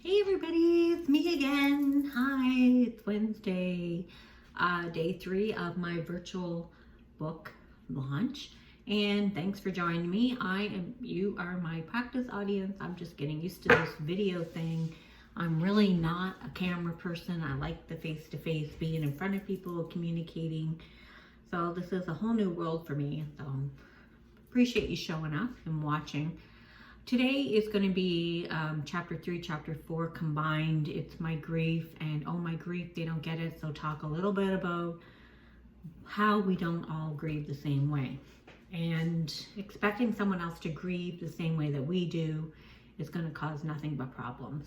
Hey everybody, it's me again. Hi, it's Wednesday, day 3 of my virtual book launch. And thanks for joining me. You are my practice audience. I'm just getting used to this video thing. I'm really not a camera person. I like the face-to-face, being in front of people, communicating. So this is a whole new world for me. So appreciate you showing up and watching. Today is going to be chapter 3, chapter 4 combined. It's my grief and oh my grief, they don't get it. So talk a little bit about how we don't all grieve the same way. And expecting someone else to grieve the same way that we do is going to cause nothing but problems.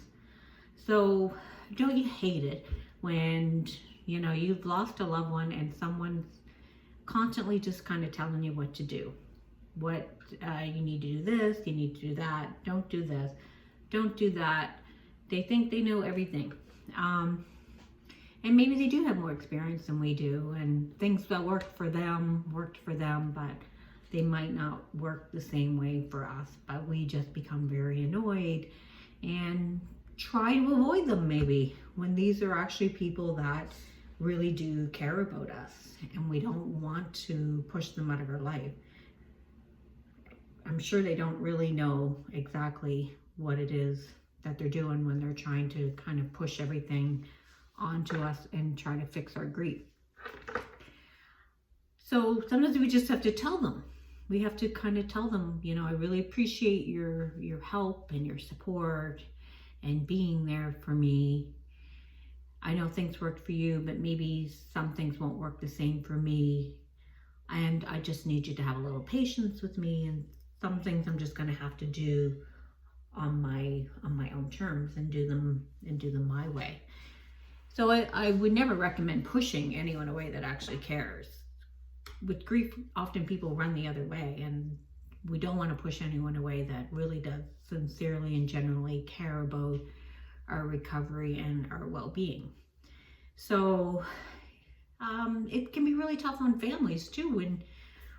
So don't you hate it when, you've lost a loved one and someone's constantly just kind of telling you what to do? You need to do this, you need to do that, don't do this, don't do that. They think they know everything. And maybe they do have more experience than we do, and things that worked for them, but they might not work the same way for us. But we just become very annoyed and try to avoid them maybe, when these are actually people that really do care about us and we don't want to push them out of our life. I'm sure they don't really know exactly what it is that they're doing when they're trying to kind of push everything onto us and try to fix our grief. So sometimes we just have to tell them. We have to kind of tell them, I really appreciate your help and your support and being there for me. I know things worked for you, but maybe some things won't work the same for me. And I just need you to have a little patience with me, and some things I'm just going to have to do on my own terms and do them my way. So I would never recommend pushing anyone away that actually cares. With grief, often people run the other way, and we don't want to push anyone away that really does sincerely and genuinely care about our recovery and our well-being. So it can be really tough on families too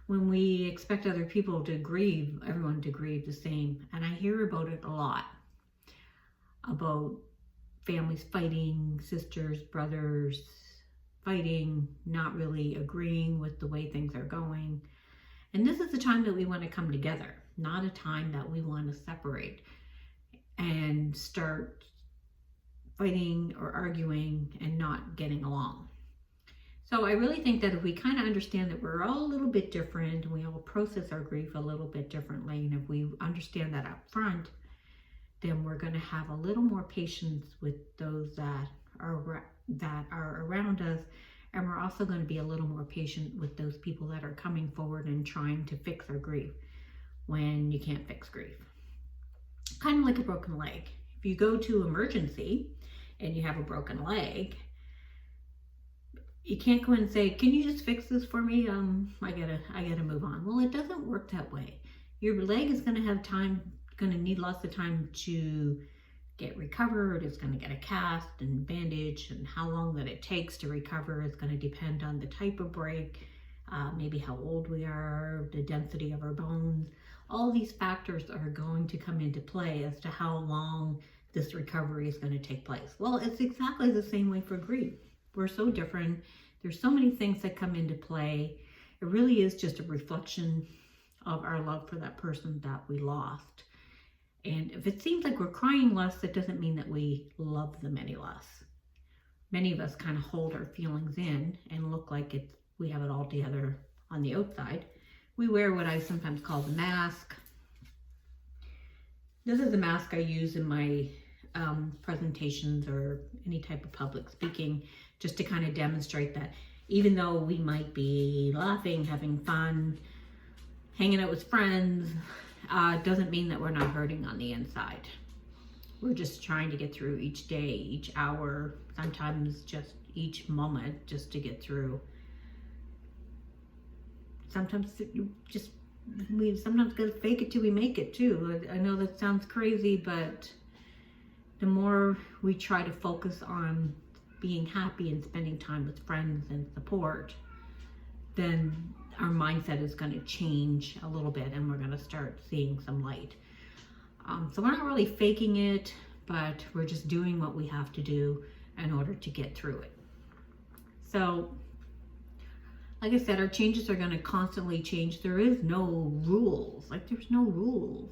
when we expect other people to grieve, everyone to grieve the same. And I hear about it a lot, about families fighting, sisters, brothers fighting, not really agreeing with the way things are going. And this is the time that we want to come together, not a time that we want to separate and start fighting or arguing and not getting along. So I really think that if we kind of understand that we're all a little bit different, and we all process our grief a little bit differently, and if we understand that up front, then we're going to have a little more patience with those that are around us, and we're also going to be a little more patient with those people that are coming forward and trying to fix our grief when you can't fix grief. Kind of like a broken leg. If you go to emergency and you have a broken leg, you can't go in and say, can you just fix this for me? I gotta move on. Well, it doesn't work that way. Your leg is gonna need lots of time to get recovered. It's gonna get a cast and bandage, and how long that it takes to recover is gonna depend on the type of break, maybe how old we are, the density of our bones. All these factors are going to come into play as to how long this recovery is gonna take place. Well, it's exactly the same way for grief. We're so different. There's so many things that come into play. It really is just a reflection of our love for that person that we lost. And if it seems like we're crying less, that doesn't mean that we love them any less. Many of us kind of hold our feelings in and look like we have it all together on the outside. We wear what I sometimes call the mask. This is the mask I use in my presentations or any type of public speaking, just to kind of demonstrate that even though we might be laughing, having fun, hanging out with friends, doesn't mean that we're not hurting on the inside. We're just trying to get through each day, each hour, sometimes just each moment, just to get through. Sometimes we sometimes gotta fake it till we make it too. I know that sounds crazy, but the more we try to focus on being happy and spending time with friends and support, then our mindset is going to change a little bit and we're going to start seeing some light. So we're not really faking it, but we're just doing what we have to do in order to get through it. So, like I said, our changes are going to constantly change. There is no rules. Like, there's no rules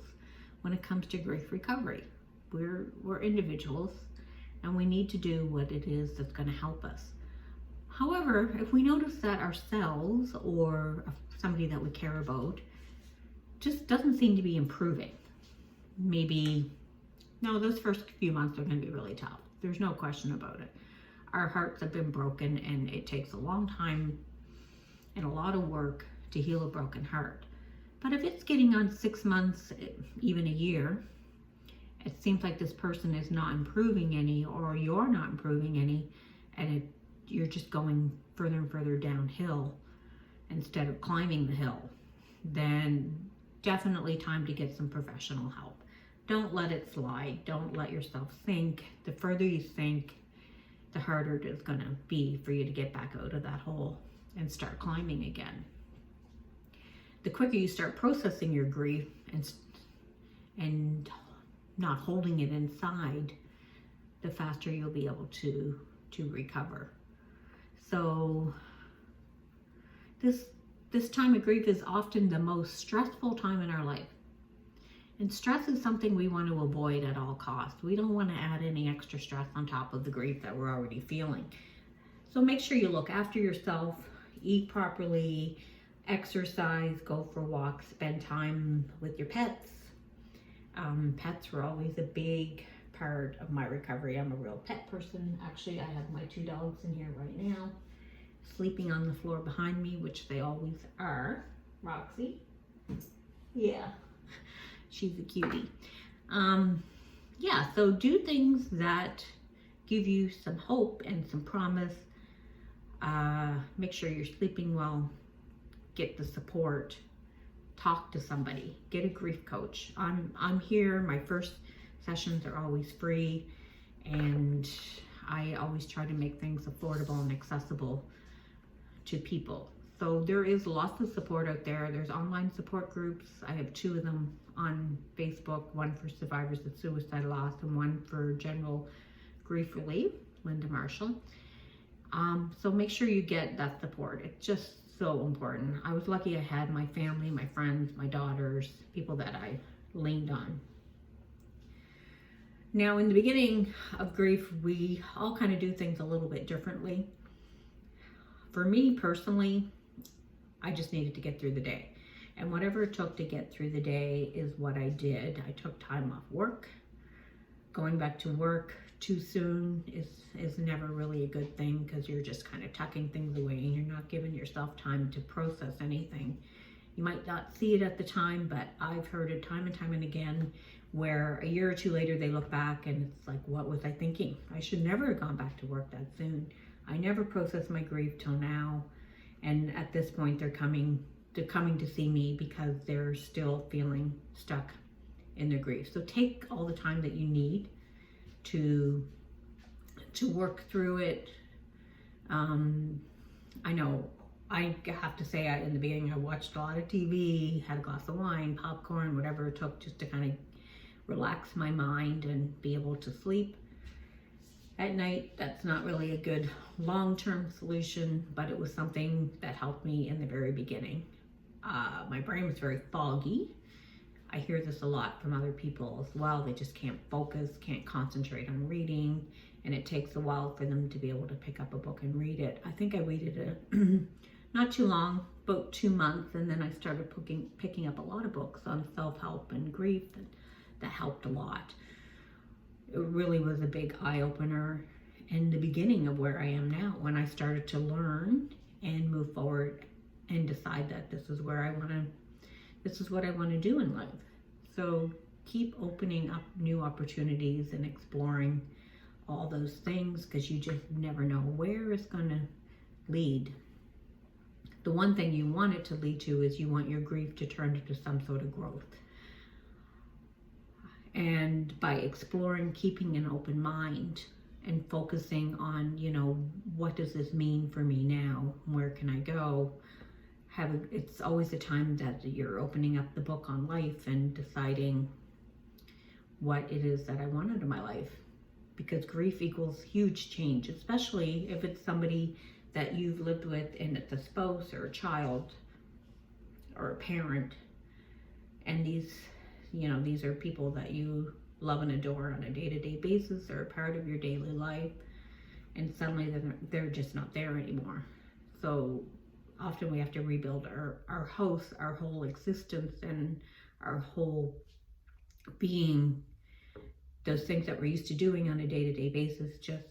when it comes to grief recovery. We're individuals, and we need to do what it is that's going to help us. However, if we notice that ourselves or somebody that we care about just doesn't seem to be improving, maybe, no, those first few months are going to be really tough. There's no question about it. Our hearts have been broken, and it takes a long time and a lot of work to heal a broken heart. But if it's getting on 6 months, even a year, it seems like this person is not improving any, or you're not improving any, and you're just going further and further downhill instead of climbing the hill, then definitely time to get some professional help. Don't let it slide. Don't let yourself sink. The further you sink, the harder it is going to be for you to get back out of that hole and start climbing again. The quicker you start processing your grief and not holding it inside, the faster you'll be able to recover. So this time of grief is often the most stressful time in our life. And stress is something we want to avoid at all costs. We don't want to add any extra stress on top of the grief that we're already feeling. So make sure you look after yourself, eat properly, exercise, go for walks, spend time with your pets. Pets were always a big part of my recovery. I'm a real pet person. Actually, I have my 2 dogs in here right now, sleeping on the floor behind me, which they always are. Roxy, yeah, she's a cutie. Yeah, so do things that give you some hope and some promise. Make sure you're sleeping well, get the support, talk to somebody, get a grief coach. I'm here. My first sessions are always free, and I always try to make things affordable and accessible to people. So there is lots of support out there. There's online support groups. I have 2 of them on Facebook, one for survivors of suicide loss and one for general grief relief, Linda Marshall. So make sure you get that support. It's just so important. I was lucky I had my family, my friends, my daughters, people that I leaned on. Now, in the beginning of grief, we all kind of do things a little bit differently. For me personally, I just needed to get through the day. And whatever it took to get through the day is what I did. I took time off work. Going back to work too soon is never really a good thing, because you're just kind of tucking things away and you're not giving yourself time to process anything. You might not see it at the time, but I've heard it time and time and again where a year or 2 later they look back and it's like, what was I thinking? I should never have gone back to work that soon. I never processed my grief till now. And at this point they're coming to see me because they're still feeling stuck in their grief. So take all the time that you need to work through it. I know I have to say, in the beginning I watched a lot of TV, had a glass of wine, popcorn, whatever it took, just to kind of relax my mind and be able to sleep at night. That's not really a good long-term solution, but it was something that helped me in the very beginning. My brain was very foggy. I hear this a lot from other people as well. They just can't focus, can't concentrate on reading, and it takes a while for them to be able to pick up a book and read it. I think I waited not too long, about 2 months, and then I started picking up a lot of books on self-help and grief, and that helped a lot. It really was a big eye-opener and the beginning of where I am now, when I started to learn and move forward and decide that this is what I want to do in life. So keep opening up new opportunities and exploring all those things, because you just never know where it's going to lead. The one thing you want it to lead to is you want your grief to turn into some sort of growth. And by exploring, keeping an open mind and focusing on, what does this mean for me now? Where can I go? It's always a time that you're opening up the book on life and deciding what it is that I want out of my life. Because grief equals huge change, especially if it's somebody that you've lived with and it's a spouse or a child or a parent. And these, you know, these are people that you love and adore on a day-to-day basis. They're a part of your daily life. And suddenly they're just not there anymore. So often we have to rebuild our house, our whole existence, and our whole being. Those things that we're used to doing on a day-to-day basis just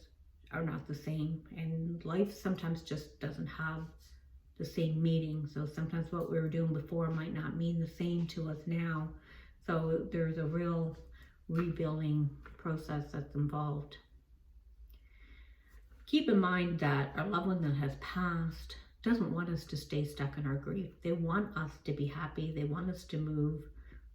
are not the same. And life sometimes just doesn't have the same meaning. So sometimes what we were doing before might not mean the same to us now. So there's a real rebuilding process that's involved. Keep in mind that our loved one that has passed doesn't want us to stay stuck in our grief. They want us to be happy. They want us to move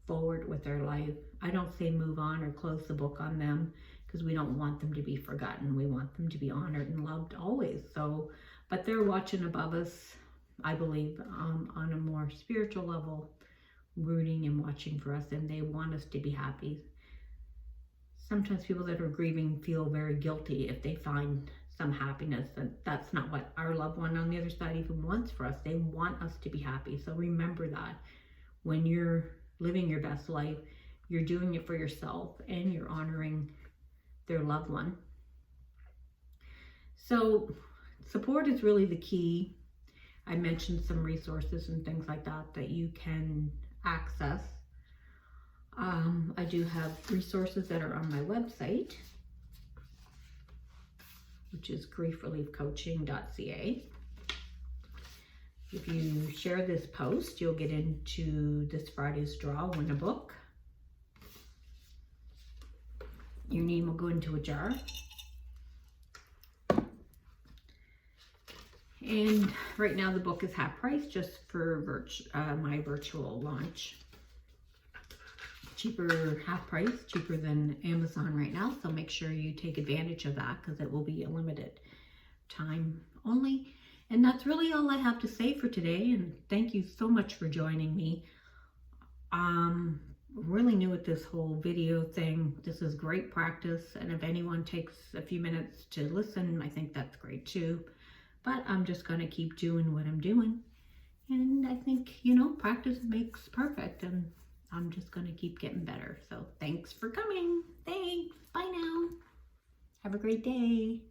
forward with their life. I don't say move on or close the book on them, because we don't want them to be forgotten. We want them to be honored and loved always. So, but they're watching above us, I believe, on a more spiritual level, rooting and watching for us, and they want us to be happy. Sometimes people that are grieving feel very guilty if they find some happiness, and that's not what our loved one on the other side even wants for us. They want us to be happy. So remember that when you're living your best life, you're doing it for yourself and you're honoring their loved one. So support is really the key. I mentioned some resources and things like that that you can access. I do have resources that are on my website, which is griefreliefcoaching.ca. If you share this post, you'll get into this Friday's draw, win a book. Your name will go into a jar. And right now the book is half price just for my virtual launch. Cheaper, half price, cheaper than Amazon right now. So make sure you take advantage of that, because it will be a limited time only. And that's really all I have to say for today. And thank you so much for joining me. Really new at this whole video thing. This is great practice. And if anyone takes a few minutes to listen, I think that's great too. But I'm just going to keep doing what I'm doing. And I think, you know, practice makes perfect. And I'm just going to keep getting better. So thanks for coming. Thanks. Bye now. Have a great day.